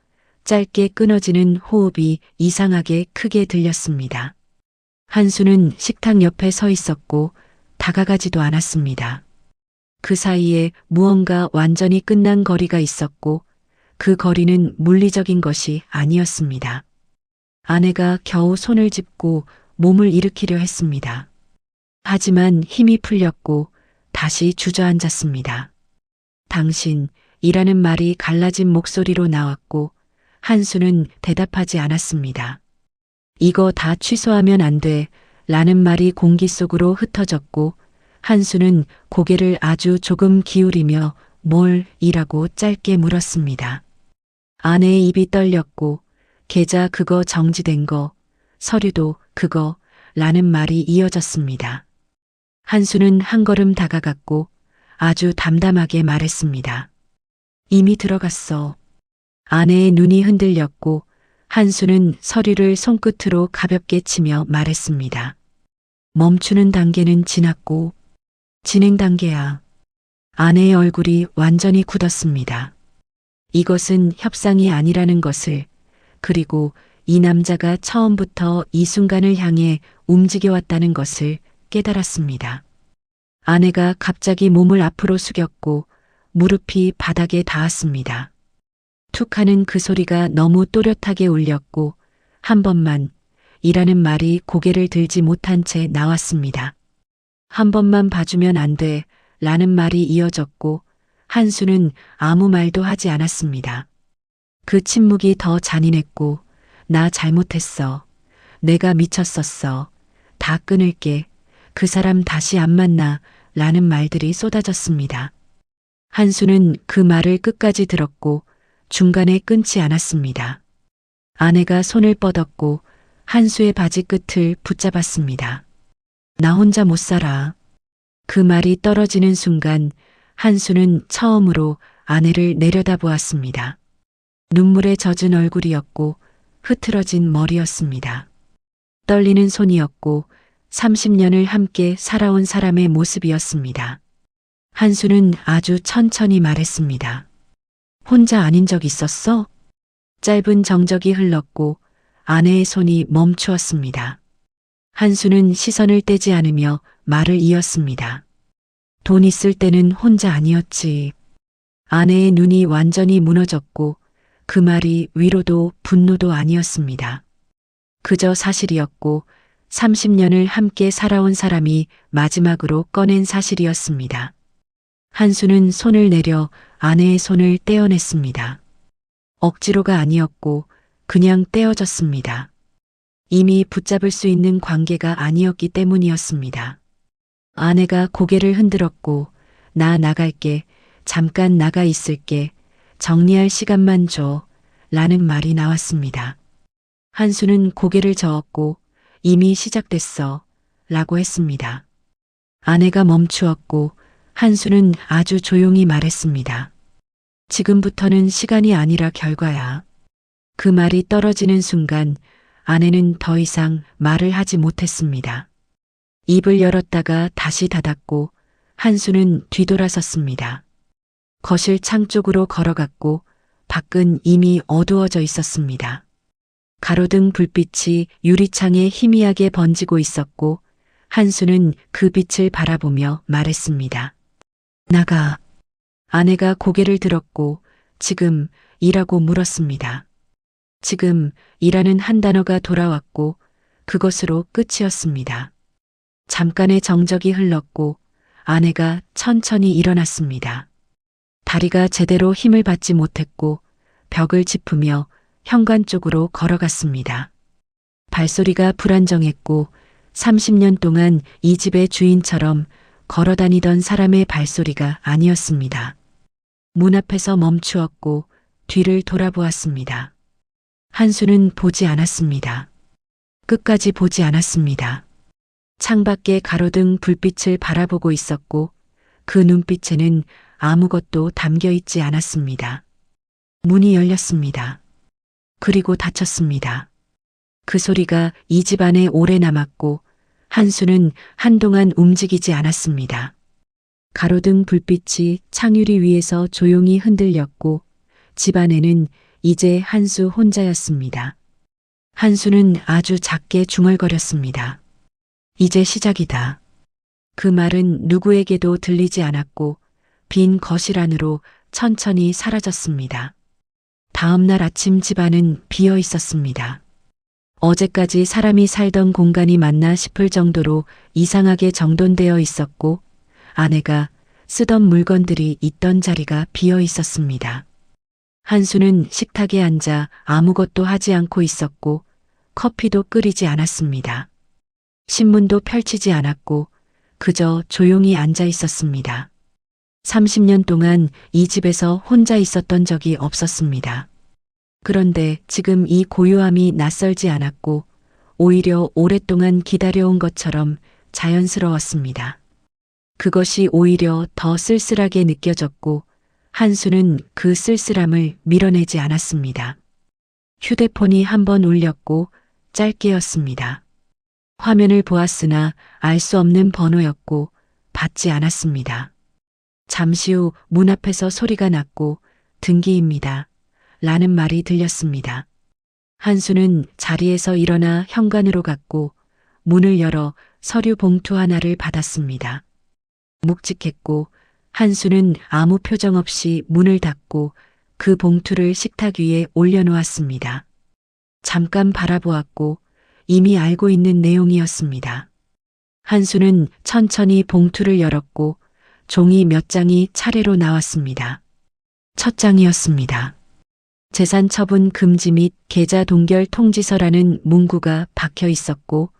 짧게 끊어지는 호흡이 이상하게 크게 들렸습니다. 한수는 식탁 옆에 서 있었고 다가가지도 않았습니다. 그 사이에 무언가 완전히 끝난 거리가 있었고 그 거리는 물리적인 것이 아니었습니다. 아내가 겨우 손을 짚고 몸을 일으키려 했습니다. 하지만 힘이 풀렸고 다시 주저앉았습니다. 당신이라는 말이 갈라진 목소리로 나왔고 한수는 대답하지 않았습니다. 이거 다 취소하면 안 돼 라는 말이 공기 속으로 흩어졌고 한수는 고개를 아주 조금 기울이며 뭘 이라고 짧게 물었습니다. 아내의 입이 떨렸고 계좌 그거 정지된 거, 서류도 그거 라는 말이 이어졌습니다. 한수는 한 걸음 다가갔고 아주 담담하게 말했습니다. 이미 들어갔어. 아내의 눈이 흔들렸고 한수는 서류를 손끝으로 가볍게 치며 말했습니다. 멈추는 단계는 지났고 진행 단계야. 아내의 얼굴이 완전히 굳었습니다. 이것은 협상이 아니라는 것을, 그리고 이 남자가 처음부터 이 순간을 향해 움직여왔다는 것을 깨달았습니다. 아내가 갑자기 몸을 앞으로 숙였고 무릎이 바닥에 닿았습니다. 툭 하는 그 소리가 너무 또렷하게 울렸고 한 번만 이라는 말이 고개를 들지 못한 채 나왔습니다. 한 번만 봐주면 안 돼 라는 말이 이어졌고 한수는 아무 말도 하지 않았습니다. 그 침묵이 더 잔인했고 나 잘못했어. 내가 미쳤었어. 다 끊을게. 그 사람 다시 안 만나 라는 말들이 쏟아졌습니다. 한수는 그 말을 끝까지 들었고 중간에 끊지 않았습니다. 아내가 손을 뻗었고 한수의 바지 끝을 붙잡았습니다. 나 혼자 못 살아. 그 말이 떨어지는 순간 한수는 처음으로 아내를 내려다보았습니다. 눈물에 젖은 얼굴이었고 흐트러진 머리였습니다. 떨리는 손이었고 30년을 함께 살아온 사람의 모습이었습니다. 한수는 아주 천천히 말했습니다. 혼자 아닌 적 있었어? 짧은 정적이 흘렀고 아내의 손이 멈추었습니다. 한수는 시선을 떼지 않으며 말을 이었습니다. 돈 있을 때는 혼자 아니었지. 아내의 눈이 완전히 무너졌고 그 말이 위로도 분노도 아니었습니다. 그저 사실이었고 30년을 함께 살아온 사람이 마지막으로 꺼낸 사실이었습니다. 한수는 손을 내려 아내의 손을 떼어냈습니다. 억지로가 아니었고 그냥 떼어졌습니다. 이미 붙잡을 수 있는 관계가 아니었기 때문이었습니다. 아내가 고개를 흔들었고 나 나갈게. 잠깐 나가 있을게. 정리할 시간만 줘. 라는 말이 나왔습니다. 한수는 고개를 저었고 이미 시작됐어. 라고 했습니다. 아내가 멈추었고 한수는 아주 조용히 말했습니다. 지금부터는 시간이 아니라 결과야. 그 말이 떨어지는 순간 아내는 더 이상 말을 하지 못했습니다. 입을 열었다가 다시 닫았고 한수는 뒤돌아섰습니다. 거실 창 쪽으로 걸어갔고 밖은 이미 어두워져 있었습니다. 가로등 불빛이 유리창에 희미하게 번지고 있었고 한수는 그 빛을 바라보며 말했습니다. 나가. 아내가 고개를 들었고 지금 이라고 물었습니다. 지금 이라는 한 단어가 돌아왔고 그것으로 끝이었습니다. 잠깐의 정적이 흘렀고 아내가 천천히 일어났습니다. 다리가 제대로 힘을 받지 못했고 벽을 짚으며 현관 쪽으로 걸어갔습니다. 발소리가 불안정했고 30년 동안 이 집의 주인처럼 걸어다니던 사람의 발소리가 아니었습니다. 문 앞에서 멈추었고 뒤를 돌아보았습니다. 한수는 보지 않았습니다. 끝까지 보지 않았습니다. 창밖에 가로등 불빛을 바라보고 있었고 그 눈빛에는 아무것도 담겨 있지 않았습니다. 문이 열렸습니다. 그리고 닫혔습니다. 그 소리가 이 집 안에 오래 남았고 한수는 한동안 움직이지 않았습니다. 가로등 불빛이 창유리 위에서 조용히 흔들렸고 집 안에는 이제 한수 혼자였습니다. 한수는 아주 작게 중얼거렸습니다. 이제 시작이다. 그 말은 누구에게도 들리지 않았고 빈 거실 안으로 천천히 사라졌습니다. 다음 날 아침 집안은 비어 있었습니다. 어제까지 사람이 살던 공간이 맞나 싶을 정도로 이상하게 정돈되어 있었고 아내가 쓰던 물건들이 있던 자리가 비어 있었습니다. 한수는 식탁에 앉아 아무것도 하지 않고 있었고 커피도 끓이지 않았습니다. 신문도 펼치지 않았고 그저 조용히 앉아 있었습니다. 30년 동안 이 집에서 혼자 있었던 적이 없었습니다. 그런데 지금 이 고요함이 낯설지 않았고 오히려 오랫동안 기다려온 것처럼 자연스러웠습니다. 그것이 오히려 더 쓸쓸하게 느껴졌고 한수는 그 쓸쓸함을 밀어내지 않았습니다. 휴대폰이 한번 울렸고 짧게였습니다. 화면을 보았으나 알 수 없는 번호였고 받지 않았습니다. 잠시 후 문 앞에서 소리가 났고 등기입니다. 라는 말이 들렸습니다. 한수는 자리에서 일어나 현관으로 갔고 문을 열어 서류 봉투 하나를 받았습니다. 묵직했고 한수는 아무 표정 없이 문을 닫고 그 봉투를 식탁 위에 올려놓았습니다. 잠깐 바라보았고 이미 알고 있는 내용이었습니다. 한수는 천천히 봉투를 열었고 종이 몇 장이 차례로 나왔습니다. 첫 장이었습니다. 재산 처분 금지 및 계좌 동결 통지서라는 문구가 박혀 있었고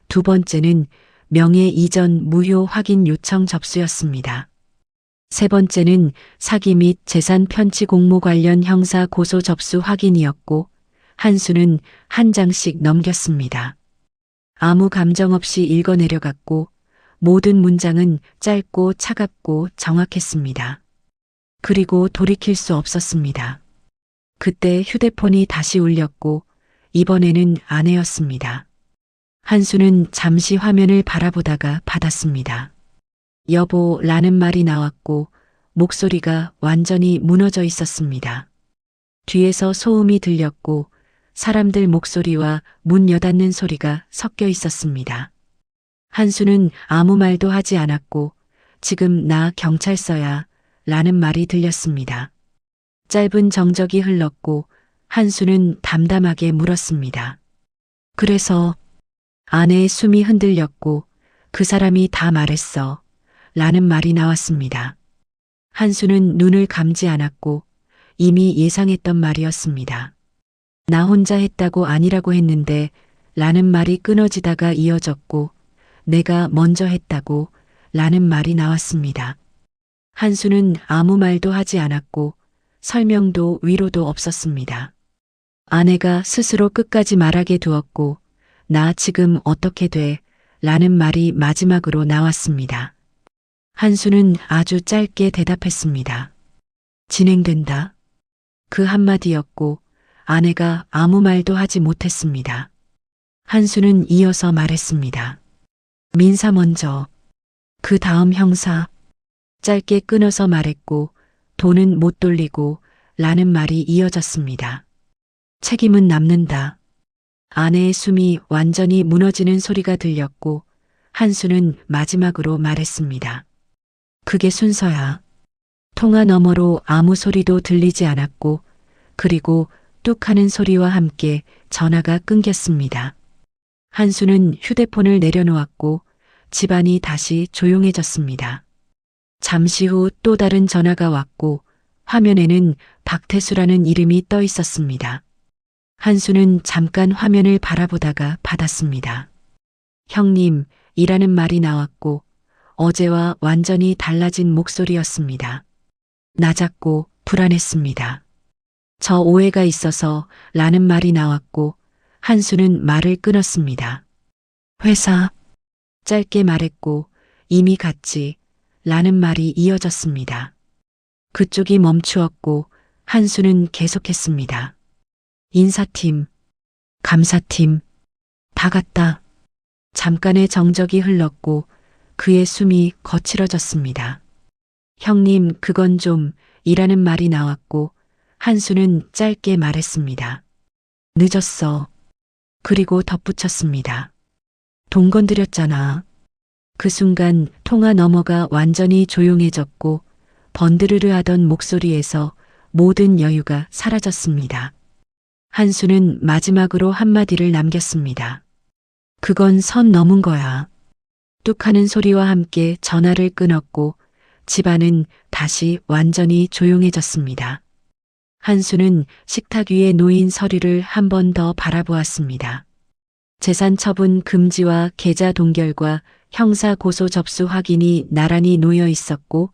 두 번째는 명예 이전 무효 확인 요청 접수였습니다. 세 번째는 사기 및 재산 편취 공모 관련 형사 고소 접수 확인이었고 한수는 한 장씩 넘겼습니다. 아무 감정 없이 읽어 내려갔고 모든 문장은 짧고 차갑고 정확했습니다. 그리고 돌이킬 수 없었습니다. 그때 휴대폰이 다시 울렸고 이번에는 아내였습니다. 한수는 잠시 화면을 바라보다가 받았습니다. 여보라는 말이 나왔고 목소리가 완전히 무너져 있었습니다. 뒤에서 소음이 들렸고 사람들 목소리와 문 여닫는 소리가 섞여 있었습니다. 한수는 아무 말도 하지 않았고 지금 나 경찰서야 라는 말이 들렸습니다. 짧은 정적이 흘렀고 한수는 담담하게 물었습니다. 그래서 아내의 숨이 흔들렸고 그 사람이 다 말했어 라는 말이 나왔습니다. 한수는 눈을 감지 않았고 이미 예상했던 말이었습니다. 나 혼자 했다고 아니라고 했는데 라는 말이 끊어지다가 이어졌고 내가 먼저 했다고 라는 말이 나왔습니다. 한수는 아무 말도 하지 않았고 설명도 위로도 없었습니다. 아내가 스스로 끝까지 말하게 두었고 나 지금 어떻게 돼? 라는 말이 마지막으로 나왔습니다. 한수는 아주 짧게 대답했습니다. 진행된다. 그 한마디였고 아내가 아무 말도 하지 못했습니다. 한수는 이어서 말했습니다. 민사 먼저. 그 다음 형사. 짧게 끊어서 말했고 돈은 못 돌리고 라는 말이 이어졌습니다. 책임은 남는다. 아내의 숨이 완전히 무너지는 소리가 들렸고 한수는 마지막으로 말했습니다. 그게 순서야. 통화 너머로 아무 소리도 들리지 않았고 그리고 뚝 하는 소리와 함께 전화가 끊겼습니다. 한수는 휴대폰을 내려놓았고 집안이 다시 조용해졌습니다. 잠시 후 또 다른 전화가 왔고 화면에는 박태수라는 이름이 떠 있었습니다. 한수는 잠깐 화면을 바라보다가 받았습니다. 형님, 이라는 말이 나왔고 어제와 완전히 달라진 목소리였습니다. 낮았고 불안했습니다. 저 오해가 있어서 라는 말이 나왔고 한수는 말을 끊었습니다. 회사, 짧게 말했고 이미 갔지 라는 말이 이어졌습니다. 그쪽이 멈추었고 한수는 계속했습니다. 인사팀, 감사팀, 다 갔다. 잠깐의 정적이 흘렀고 그의 숨이 거칠어졌습니다. 형님, 그건 좀 이라는 말이 나왔고 한수는 짧게 말했습니다. 늦었어. 그리고 덧붙였습니다. 돈 건드렸잖아. 그 순간 통화 너머가 완전히 조용해졌고 번드르르 하던 목소리에서 모든 여유가 사라졌습니다. 한수는 마지막으로 한마디를 남겼습니다. 그건 선 넘은 거야. 뚝 하는 소리와 함께 전화를 끊었고 집안은 다시 완전히 조용해졌습니다. 한수는 식탁 위에 놓인 서류를 한 번 더 바라보았습니다. 재산 처분 금지와 계좌 동결과 형사 고소 접수 확인이 나란히 놓여 있었고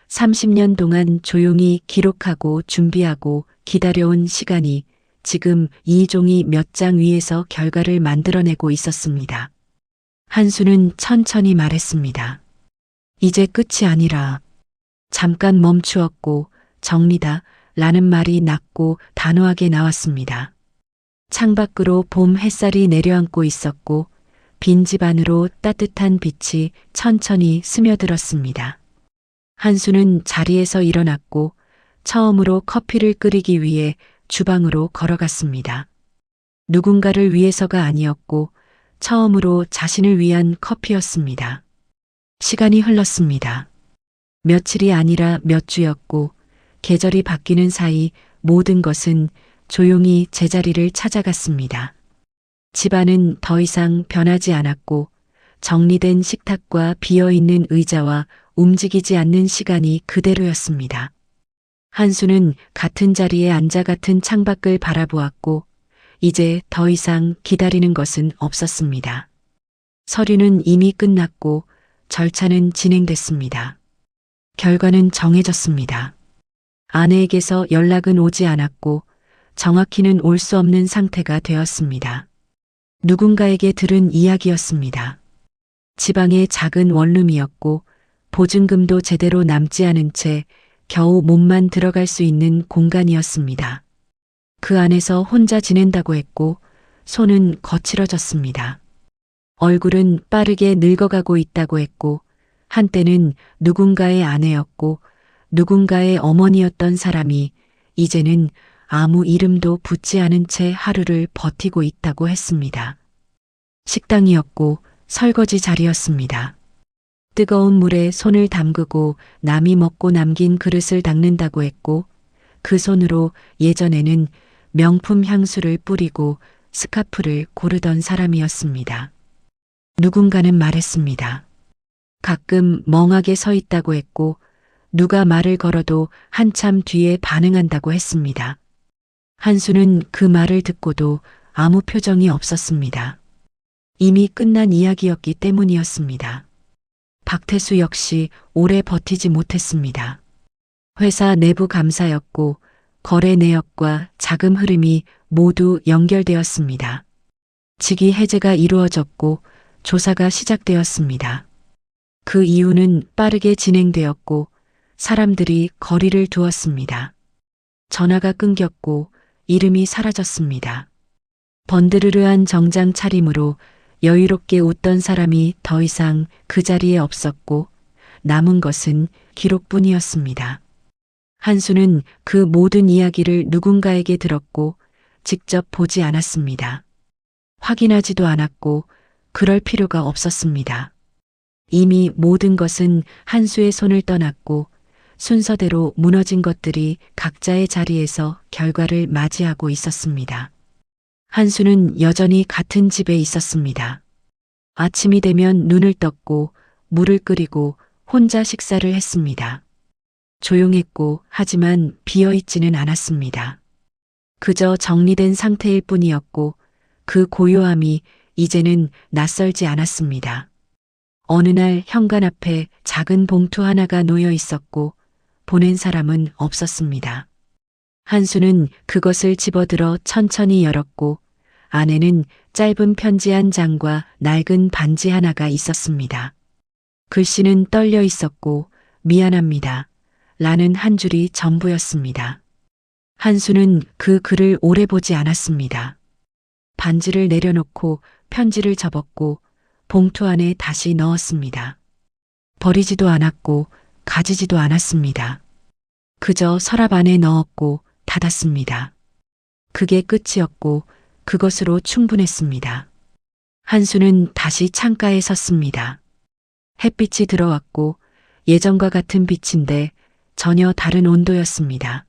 30년 동안 조용히 기록하고 준비하고 기다려온 시간이 지금 이 종이 몇 장 위에서 결과를 만들어내고 있었습니다. 한수는 천천히 말했습니다. 이제 끝이 아니라 잠깐 멈추었고 정리다 라는 말이 낮고 단호하게 나왔습니다. 창밖으로 봄 햇살이 내려앉고 있었고 빈 집 안으로 따뜻한 빛이 천천히 스며들었습니다. 한수는 자리에서 일어났고 처음으로 커피를 끓이기 위해 주방으로 걸어갔습니다. 누군가를 위해서가 아니었고 처음으로 자신을 위한 커피였습니다. 시간이 흘렀습니다. 며칠이 아니라 몇 주였고 계절이 바뀌는 사이 모든 것은 조용히 제자리를 찾아갔습니다. 집안은 더 이상 변하지 않았고 정리된 식탁과 비어있는 의자와 움직이지 않는 시간이 그대로였습니다. 한수는 같은 자리에 앉아 같은 창밖을 바라보았고 이제 더 이상 기다리는 것은 없었습니다. 서류는 이미 끝났고 절차는 진행됐습니다. 결과는 정해졌습니다. 아내에게서 연락은 오지 않았고 정확히는 올 수 없는 상태가 되었습니다. 누군가에게 들은 이야기였습니다. 지방의 작은 원룸이었고 보증금도 제대로 남지 않은 채 겨우 몸만 들어갈 수 있는 공간이었습니다. 그 안에서 혼자 지낸다고 했고 손은 거칠어졌습니다. 얼굴은 빠르게 늙어가고 있다고 했고 한때는 누군가의 아내였고 누군가의 어머니였던 사람이 이제는 아무 이름도 붙지 않은 채 하루를 버티고 있다고 했습니다. 식당이었고 설거지 자리였습니다. 뜨거운 물에 손을 담그고 남이 먹고 남긴 그릇을 닦는다고 했고 그 손으로 예전에는 명품 향수를 뿌리고 스카프를 고르던 사람이었습니다. 누군가는 말했습니다. 가끔 멍하게 서 있다고 했고 누가 말을 걸어도 한참 뒤에 반응한다고 했습니다. 한수는 그 말을 듣고도 아무 표정이 없었습니다. 이미 끝난 이야기였기 때문이었습니다. 박태수 역시 오래 버티지 못했습니다. 회사 내부 감사였고 거래 내역과 자금 흐름이 모두 연결되었습니다. 직위 해제가 이루어졌고 조사가 시작되었습니다. 그 이유는 빠르게 진행되었고 사람들이 거리를 두었습니다. 전화가 끊겼고 이름이 사라졌습니다. 번드르르한 정장 차림으로 여유롭게 웃던 사람이 더 이상 그 자리에 없었고 남은 것은 기록뿐이었습니다. 한수는 그 모든 이야기를 누군가에게 들었고 직접 보지 않았습니다. 확인하지도 않았고 그럴 필요가 없었습니다. 이미 모든 것은 한수의 손을 떠났고 순서대로 무너진 것들이 각자의 자리에서 결과를 맞이하고 있었습니다. 한수는 여전히 같은 집에 있었습니다. 아침이 되면 눈을 떴고 물을 끓이고 혼자 식사를 했습니다. 조용했고 하지만 비어있지는 않았습니다. 그저 정리된 상태일 뿐이었고 그 고요함이 이제는 낯설지 않았습니다. 어느 날 현관 앞에 작은 봉투 하나가 놓여 있었고 보낸 사람은 없었습니다. 한수는 그것을 집어들어 천천히 열었고 안에는 짧은 편지 한 장과 낡은 반지 하나가 있었습니다. 글씨는 떨려 있었고 미안합니다. 라는 한 줄이 전부였습니다. 한수는 그 글을 오래 보지 않았습니다. 반지를 내려놓고 편지를 접었고 봉투 안에 다시 넣었습니다. 버리지도 않았고 가지지도 않았습니다. 그저 서랍 안에 넣었고 닫았습니다. 그게 끝이었고 그것으로 충분했습니다. 한수는 다시 창가에 섰습니다. 햇빛이 들어왔고 예전과 같은 빛인데 전혀 다른 온도였습니다.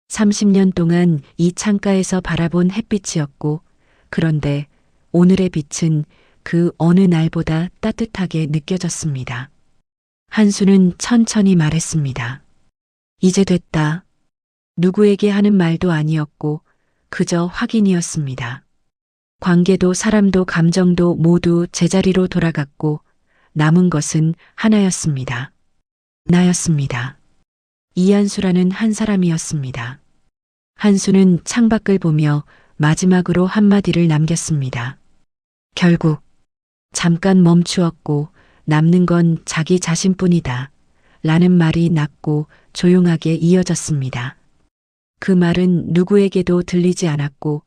30년 동안 이 창가에서 바라본 햇빛이었고 그런데 오늘의 빛은 그 어느 날보다 따뜻하게 느껴졌습니다. 한수는 천천히 말했습니다. 이제 됐다. 누구에게 하는 말도 아니었고 그저 확인이었습니다. 관계도 사람도 감정도 모두 제자리로 돌아갔고 남은 것은 하나였습니다. 나였습니다. 이한수라는 한 사람이었습니다. 한수는 창밖을 보며 마지막으로 한마디를 남겼습니다. 결국 잠깐 멈추었고 남는 건 자기 자신뿐이다. 라는 말이 낮고 조용하게 이어졌습니다. 그 말은 누구에게도 들리지 않았고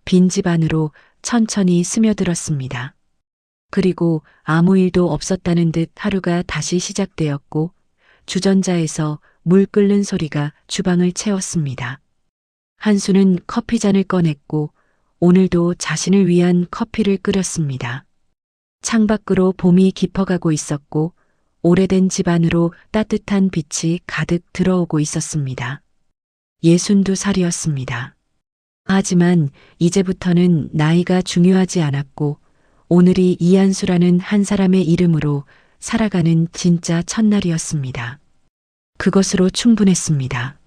빈집 안으로 천천히 스며들었습니다. 그리고 아무 일도 없었다는 듯 하루가 다시 시작되었고 주전자에서 물 끓는 소리가 주방을 채웠습니다. 한수는 커피잔을 꺼냈고 오늘도 자신을 위한 커피를 끓였습니다. 창밖으로 봄이 깊어가고 있었고 오래된 집 안으로 따뜻한 빛이 가득 들어오고 있었습니다. 62살이었습니다. 하지만 이제부터는 나이가 중요하지 않았고 오늘이 이한수라는 한 사람의 이름으로 살아가는 진짜 첫날이었습니다. 그것으로 충분했습니다.